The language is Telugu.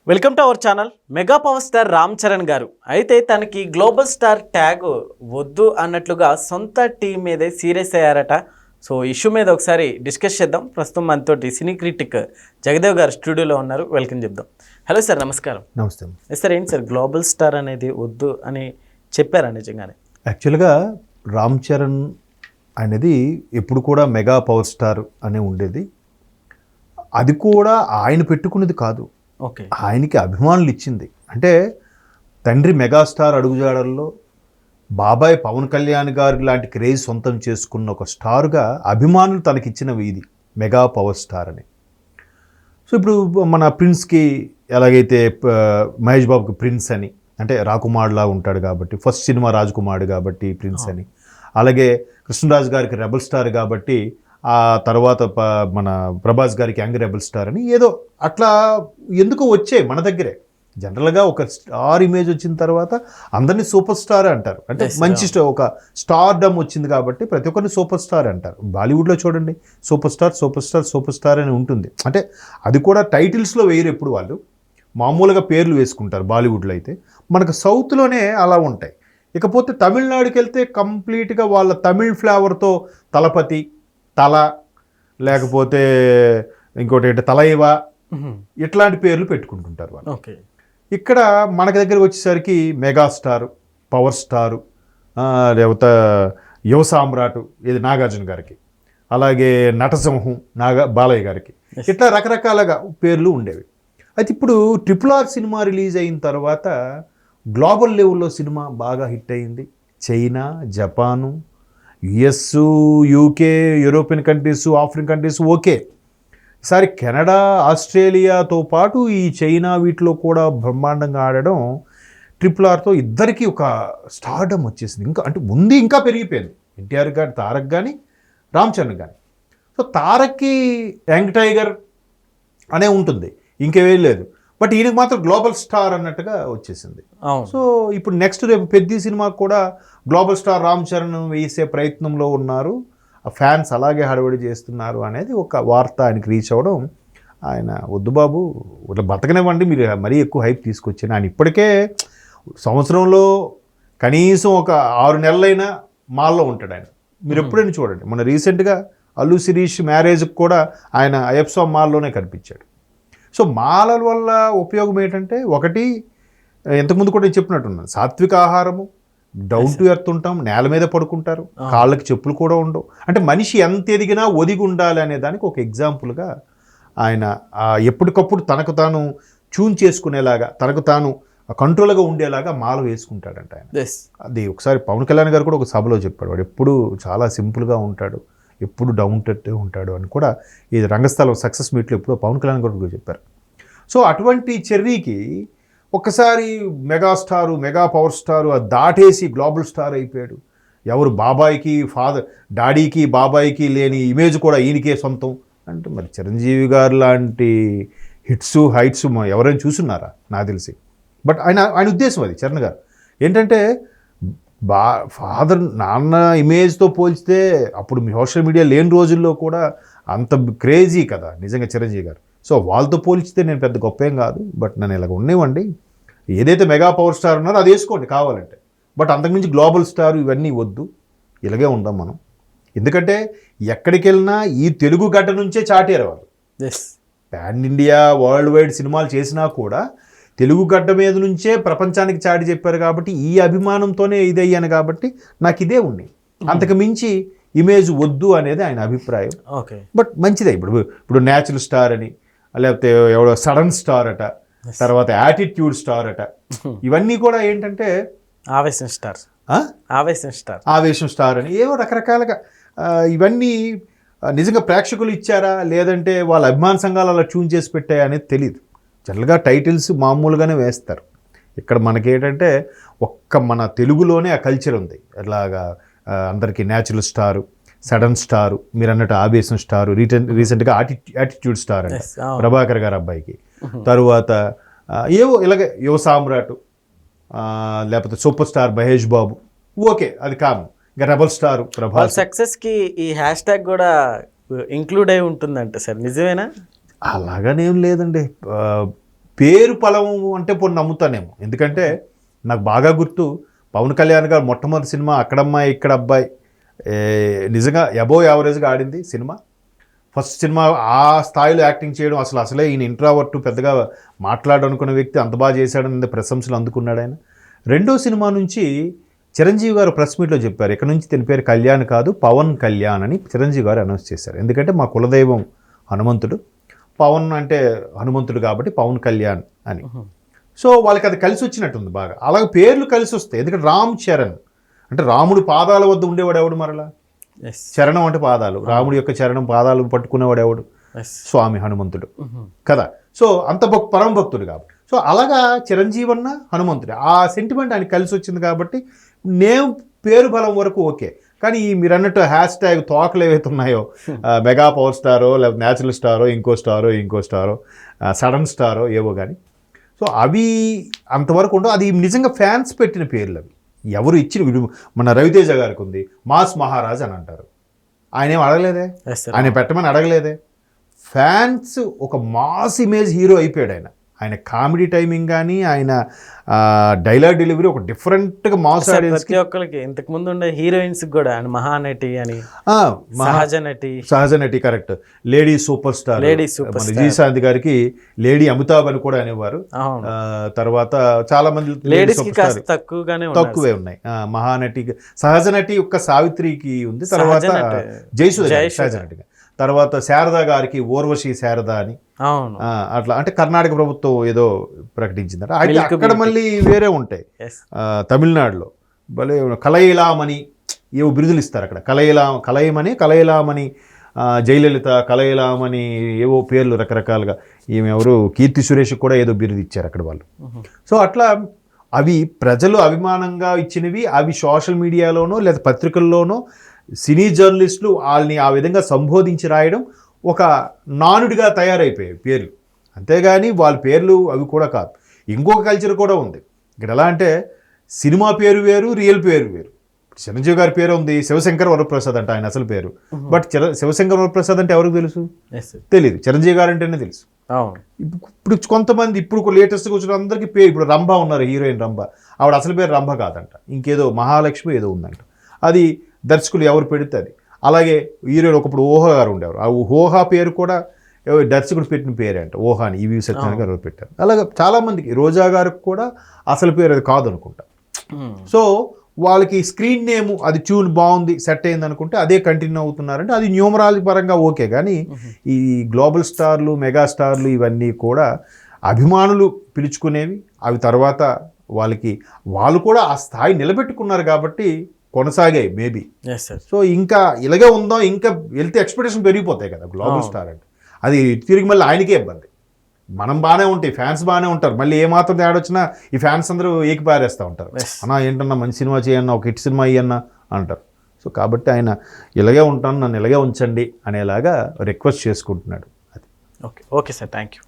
Welcome to our channel. Mega power star Ram Charan గారు అయితే తనకి గ్లోబల్ స్టార్ ట్యాగ్ వద్దు అన్నట్లుగా సొంత టీం మీదే సీరియస్ అయ్యారట. సో ఇష్యూ మీద ఒకసారి డిస్కస్ చేద్దాం. ప్రస్తుతం మనతోటి సినీ క్రిటిక్ జగదేవ్ గారు స్టూడియోలో ఉన్నారు. వెల్కమ్ చెప్దాం. హలో సార్, నమస్కారం. నమస్తే సార్, ఏంటి సార్ గ్లోబల్ స్టార్ అనేది వద్దు అని చెప్పారా నిజంగానే? యాక్చువల్గా రామ్ చరణ్ అనేది ఎప్పుడు కూడా మెగా పవర్ స్టార్ అనే ఉండేది. అది కూడా ఆయన పెట్టుకున్నది కాదు, ఓకే, ఆయనకి అభిమానులు ఇచ్చింది. అంటే తండ్రి మెగాస్టార్ అడుగుజాడల్లో బాబాయ్ పవన్ కళ్యాణ్ గారి లాంటి క్రేజ్ సొంతం చేసుకున్న ఒక స్టార్గా అభిమానులు తనకిచ్చినవి ఇది మెగా పవర్ స్టార్ అని. సో ఇప్పుడు మన ప్రిన్స్కి ఎలాగైతే మహేష్ బాబుకి ప్రిన్స్ అని, అంటే రాకుమార్లా ఉంటాడు కాబట్టి ఫస్ట్ సినిమా రాజకుమారుడు కాబట్టి ప్రిన్స్ అని, అలాగే కృష్ణరాజు గారికి రెబల్ స్టార్ కాబట్టి ఆ తర్వాత మన ప్రభాస్ గారికి యంగ్ రెబల్ స్టార్ అని, ఏదో అట్లా ఎందుకు వచ్చే మన దగ్గరే జనరల్గా ఒక స్టార్ ఇమేజ్ వచ్చిన తర్వాత అందరినీ సూపర్ స్టార్ అంటారు. అంటే మంచి ఒక స్టార్ డమ్ వచ్చింది కాబట్టి ప్రతి ఒక్కరిని సూపర్ స్టార్ అంటారు. బాలీవుడ్లో చూడండి, super star super star super star అని ఉంటుంది. అంటే అది కూడా టైటిల్స్లో వేయరు, ఎప్పుడు వాళ్ళు మామూలుగా పేర్లు వేసుకుంటారు బాలీవుడ్లో. అయితే మనకు సౌత్లోనే అలా ఉంటాయి. ఇకపోతే తమిళనాడుకి వెళ్తే కంప్లీట్గా వాళ్ళ తమిళ్ ఫ్లేవర్తో తలపతి, తల, లేకపోతే ఇంకోటి ఏంటి తలైవ, ఇట్లాంటి పేర్లు పెట్టుకుంటుంటారు వాళ్ళు. ఓకే, ఇక్కడ మనకి దగ్గరకు వచ్చేసరికి మెగాస్టారు, పవర్ స్టారు, లేకపోతే యువ సామ్రాటు ఇది నాగార్జున గారికి, అలాగే నటసింహం బాలయ్య గారికి, ఇట్లా రకరకాలుగా పేర్లు ఉండేవి. అయితే ఇప్పుడు RRR సినిమా రిలీజ్ అయిన తర్వాత గ్లోబల్ లెవెల్లో సినిమా బాగా హిట్ అయింది. China, Japan, US, UK, European countries, African countries okay. ఈసారి కెనడా, ఆస్ట్రేలియాతో పాటు ఈ చైనా వీటిలో కూడా బ్రహ్మాండంగా ఆడడం RRRతో ఇద్దరికి ఒక స్టార్డమ్ వచ్చేసింది. ఇంకా అంటే ముందు ఇంకా పెరిగిపోయింది. ఎన్టీఆర్ గారి తారక్ కానీ రామ్ చరణ్ కానీ. సో తారక్కి యంగ్ టైగర్ అనే ఉంటుంది, ఇంకేమీ లేదు. బట్ ఈయనకు మాత్రం గ్లోబల్ స్టార్ అన్నట్టుగా వచ్చేసింది. సో ఇప్పుడు నెక్స్ట్ రేపు పెద్ద సినిమాకు కూడా గ్లోబల్ స్టార్ రామ్ చరణ్ వేసే ప్రయత్నంలో ఉన్నారు. ఆ ఫ్యాన్స్ అలాగే హడావిడి చేస్తున్నారు అనేది ఒక వార్త ఆయనకి రీచ్ అవ్వడం, ఆయన వద్దు బాబు ఇట్లా బతకనివ్వండి, మీరు మరీ ఎక్కువ హైప్ తీసుకొచ్చాను. ఆయన ఇప్పటికే సంవత్సరంలో కనీసం ఒక 6 నెలలైనా మాల్లో ఉంటాడు ఆయన. మీరు ఎప్పుడైనా చూడండి, మన రీసెంట్గా అల్లు శిరీష్ మ్యారేజ్కి కూడా ఆయన అయ్యప్ప మాల్లోనే కనిపించాడు. సో మాలల వల్ల ఉపయోగం ఏంటంటే, ఒకటి ఇంతకుముందు కూడా నేను చెప్పినట్టున్నాను, సాత్విక ఆహారము, డౌన్ టు ఎర్త్ ఉంటాం, నేల మీద పడుకుంటారు, కాళ్ళకి చెప్పులు కూడా ఉండవు. అంటే మనిషి ఎంత ఎదిగినా ఒదిగి ఉండాలి అనే దానికి ఒక ఎగ్జాంపుల్గా ఆయన ఎప్పటికప్పుడు తనకు తాను ట్యూన్ చేసుకునేలాగా, తనకు తాను కంట్రోల్గా ఉండేలాగా మాల వేసుకుంటాడంట ఆయన. అది ఒకసారి పవన్ కళ్యాణ్ గారు కూడా ఒక సభలో చెప్పాడు, వాడు ఎప్పుడు చాలా సింపుల్గా ఉంటాడు, ఎప్పుడు డౌన్ టు ఎర్త్ ఉంటాడు అని కూడా ఈ రంగస్థలం సక్సెస్ మీట్లో ఎప్పుడో పవన్ కళ్యాణ్ గారు కూడా చెప్పారు. సో అటువంటి చెర్రీకి ఒక్కసారి మెగాస్టారు, మెగా పవర్ స్టారు దాటేసి గ్లోబల్ స్టార్ అయిపోయాడు. ఎవరు బాబాయ్కి డాడీకి బాబాయ్కి లేని ఇమేజ్ కూడా ఈయనకే సొంతం అంటే, మరి చిరంజీవి గారు లాంటి హైట్స్ ఎవరైనా చూస్తున్నారా నాకు తెలిసి. బట్ ఆయన ఉద్దేశం అది, చరణ్ గారు ఏంటంటే ఫాదర్ నాన్న ఇమేజ్తో పోల్చితే అప్పుడు సోషల్ మీడియా లేని రోజుల్లో కూడా అంత క్రేజీ కదా నిజంగా చిరంజీవి గారు. సో వాళ్ళతో పోల్చితే నేను పెద్ద గొప్ప ఏం కాదు, బట్ నన్ను ఇలాగ ఉండేవండి, ఏదైతే మెగా పవర్ స్టార్ ఉన్నారో అది వేసుకోండి కావాలంటే, బట్ అంతకుమించి గ్లోబల్ స్టార్ ఇవన్నీ వద్దు, ఇలాగే ఉందాం మనం. ఎందుకంటే ఎక్కడికి వెళ్ళినా ఈ తెలుగు గడ్డ నుంచే చాటారు వాళ్ళు. పాన్ ఇండియా వరల్డ్ వైడ్ సినిమాలు చేసినా కూడా తెలుగు గడ్డ మీద నుంచే ప్రపంచానికి చాటి చెప్పారు కాబట్టి ఈ అభిమానంతోనే ఇదయ్యాను కాబట్టి నాకు ఇదే ఉంది, అంతకు మించి ఇమేజ్ వద్దు అనేది ఆయన అభిప్రాయం. ఓకే, బట్ మంచిదే. ఇప్పుడు న్యాచురల్ స్టార్ అని, లేకపోతే ఎవడో సడన్ స్టార్ అట, తర్వాత యాటిట్యూడ్ స్టార్ అట, ఇవన్నీ కూడా ఏంటంటే ఆవేశం స్టార్, ఆవేశం స్టార్ అని ఏవో రకరకాలుగా ఇవన్నీ నిజంగా ప్రేక్షకులు ఇచ్చారా లేదంటే వాళ్ళ అభిమాన సంఘాలు అలా ట్యూన్ చేసి పెట్టాయా అనేది తెలియదు. జనరల్గా టైటిల్స్ మామూలుగానే వేస్తారు. ఇక్కడ మనకేంటంటే మన తెలుగులోనే ఆ కల్చర్ ఉంది. ఎలాగా అందరికీ న్యాచురల్ స్టారు, సడన్ స్టారు, మీరు అన్నట్టు ఆవేశం స్టారు, రీసెంట్గా యాటిట్యూడ్ స్టార్ అంట ప్రభాకర్ గారి అబ్బాయికి, తరువాత ఏవో ఇలాగే యువ సామ్రాటు, లేకపోతే super star Mahesh Babu, okay అది కామన్. ఇంకా రెబల్ స్టార్ ప్రభాస్. సక్సెస్కి ఈ హ్యాష్ ట్యాగ్ కూడా ఇంక్లూడ్ అయి ఉంటుందంట సార్, నిజమేనా? అలాగనేం లేదండి. పేరు పలము అంటే పోనీ నమ్ముతానేమో. ఎందుకంటే నాకు బాగా గుర్తు పవన్ కళ్యాణ్ గారు మొట్టమొదటి సినిమా అక్కడమ్మాయి ఇక్కడ అబ్బాయి నిజంగా అబోవ్ యావరేజ్గా ఆడింది సినిమా. ఫస్ట్ సినిమా ఆ స్థాయిలో యాక్టింగ్ చేయడం, అసలే ఈయన ఇంట్రావర్ట్, పెద్దగా మాట్లాడనుకున్న వ్యక్తి అంత బాగా చేశాడని ప్రశంసలు అందుకున్నాడు ఆయన. రెండో సినిమా నుంచి చిరంజీవి గారు ప్రెస్ మీట్లో చెప్పారు, ఇక్కడ నుంచి తన పేరు కళ్యాణ్ కాదు పవన్ కళ్యాణ్ అని చిరంజీవి గారు అనౌన్స్ చేశారు. ఎందుకంటే మా కులదైవం హనుమంతుడు, పవన్ అంటే హనుమంతుడు కాబట్టి పవన్ కళ్యాణ్ అని. సో వాళ్ళకి అది కలిసి వచ్చినట్టుంది బాగా. అలాగే పేర్లు కలిసి వస్తాయి. ఎందుకంటే రామ్ చరణ్ అంటే రాముడు పాదాల వద్ద ఉండేవాడు ఎవడు, మరలా చరణం అంటే పాదాలు, రాముడి యొక్క చరణం పాదాలు పట్టుకునేవాడు ఎవడు, స్వామి హనుమంతుడు కదా. సో అంత పరమ భక్తుడు కాబట్టి. సో అలాగా చిరంజీవి అన్న హనుమంతుడు ఆ సెంటిమెంట్ ఆయన కలిసి వచ్చింది కాబట్టి నేను పేరు బలం వరకు ఓకే. కానీ మీరు అన్నట్టు హ్యాష్ ట్యాగ్ తోకలు ఏవైతే ఉన్నాయో, మెగా పవర్ స్టారో లేకపోతే న్యాచురల్ స్టారో ఇంకో స్టారో సడన్ స్టారో ఏవో కానీ, సో అవి అంతవరకు ఉండవు. అది నిజంగా ఫ్యాన్స్ పెట్టిన పేర్లు అవి. ఎవరు ఇచ్చిన, మన రవితేజ గారికి ఉంది మాస్ మహారాజ్ అని అంటారు. ఆయన ఏం అడగలేదే, ఆయన పెట్టమని అడగలేదే. ఫ్యాన్స్ ఒక మాస్ ఇమేజ్ హీరో అయిపోయాడు ఆయన. ఆయన కామెడీ టైమింగ్ కానీ ఆయన డైలాగ్ డెలివరీ ఒక డిఫరెంట్గా మాస్ ఆడియన్స్. ప్రతి ఒక్కరికి ఇంతకు ముందు ఉండే హీరోయిన్స్ కూడా ఆయన మహానటి అని, సహజ నటి correct, lady super star Vijayashanti గారికి లేడీ అమితాబ్ అని కూడా అనేవారు. తర్వాత చాలా మంది తక్కువే ఉన్నాయి. మహానటి సహజ నటి యొక్క సావిత్రికి ఉంది, తర్వాత జయసుధ సహజ నటిగా, తర్వాత శారద గారికి ఊర్వశి శారద అని అట్లా. అంటే కర్ణాటక ప్రభుత్వం ఏదో ప్రకటించిందట. అయితే అక్కడ మళ్ళీ వేరే ఉంటాయి. తమిళనాడులో భలే కలయిలామణి ఏవో బిరుదులు ఇస్తారు అక్కడ. కలయిలామని జయలలిత, కలయిలామని ఏవో పేర్లు రకరకాలుగా. ఈమె ఎవరు కీర్తి సురేష్ కూడా ఏదో బిరుదు ఇచ్చారు అక్కడ వాళ్ళు. సో అట్లా అవి ప్రజలు అభిమానంగా ఇచ్చినవి. అవి సోషల్ మీడియాలోనో లేదా పత్రికల్లోనో సినీ జర్నలిస్టులు వాళ్ళని ఆ విధంగా సంబోధించి రాయడం ఒక నానుడిగా తయారైపోయాయి పేర్లు. అంతేగాని వాళ్ళ పేర్లు అవి కూడా కాదు. ఇంకొక కల్చర్ కూడా ఉంది ఇక్కడ. ఎలా అంటే సినిమా పేరు వేరు, రియల్ పేరు వేరు. చిరంజీవి గారి పేరు ఉంది శివశంకర్ వరప్రసాద్ అంటే ఆయన అసలు పేరు. బట్ శివశంకర్ వరప్రసాద్ అంటే ఎవరికి తెలుసు? తెలియదు. చిరంజీవి గారు అంటేనే తెలుసు. ఇప్పుడు కొంతమంది ఇప్పుడు లేటెస్ట్గా వచ్చిన అందరికీ పేరు, ఇప్పుడు రంభ ఉన్నారు, హీరోయిన్ రంభ, ఆవిడ అసలు పేరు రంభ కాదంట, ఇంకేదో మహాలక్ష్మి ఏదో ఉందంట. అది దర్శకులు ఎవరు పెడితే అది. అలాగే హీరోయిన్ ఒకప్పుడు ఓహా గారు ఉండేవారు. ఆ ఓహా పేరు కూడా దర్శకుడు పెట్టిన పేరే అంట, ఓహా అని ఈవి సత్యనారాయణ గారు పెట్టారు. అలాగే చాలామందికి, రోజా గారికి కూడా అసలు పేరు అది కాదు అనుకుంటా. సో వాళ్ళకి స్క్రీన్ నేమ్ అది ట్యూన్ బాగుంది సెట్ అయింది అనుకుంటే అదే కంటిన్యూ అవుతున్నారంటే అది న్యూమరాలజీ పరంగా ఓకే. కానీ ఈ గ్లోబల్ స్టార్లు, మెగా స్టార్లు ఇవన్నీ కూడా అభిమానులు పిలుచుకునేవి. అవి తర్వాత వాళ్ళు కూడా ఆ స్థాయి నిలబెట్టుకున్నారు కాబట్టి కొనసాగాయి మేబీ. సో ఇంకా ఇలాగే ఉందో, ఇంకా వెళ్తే ఎక్స్పెక్టేషన్ పెరిగిపోతాయి కదా గ్లోబల్ స్టార్ అంటే. అది తిరిగి మళ్ళీ ఆయనకే ఇబ్బంది. మనం బాగానే ఉంటాయి, ఫ్యాన్స్ బాగానే ఉంటారు, మళ్ళీ ఏమాత్రం తేడా వచ్చినా ఈ ఫ్యాన్స్ అందరూ ఏకిపారేస్తూ ఉంటారు. అన్నా ఏంటన్నా మంచి సినిమా చేయన్నా, ఒక హిట్ సినిమా ఇయ్యన్నా అంటారు. సో కాబట్టి ఆయన ఇలాగే ఉంటాను, నన్ను ఇలాగే ఉంచండి అనేలాగా రిక్వెస్ట్ చేసుకుంటున్నాడు. అది ఓకే సార్, థ్యాంక్ యూ.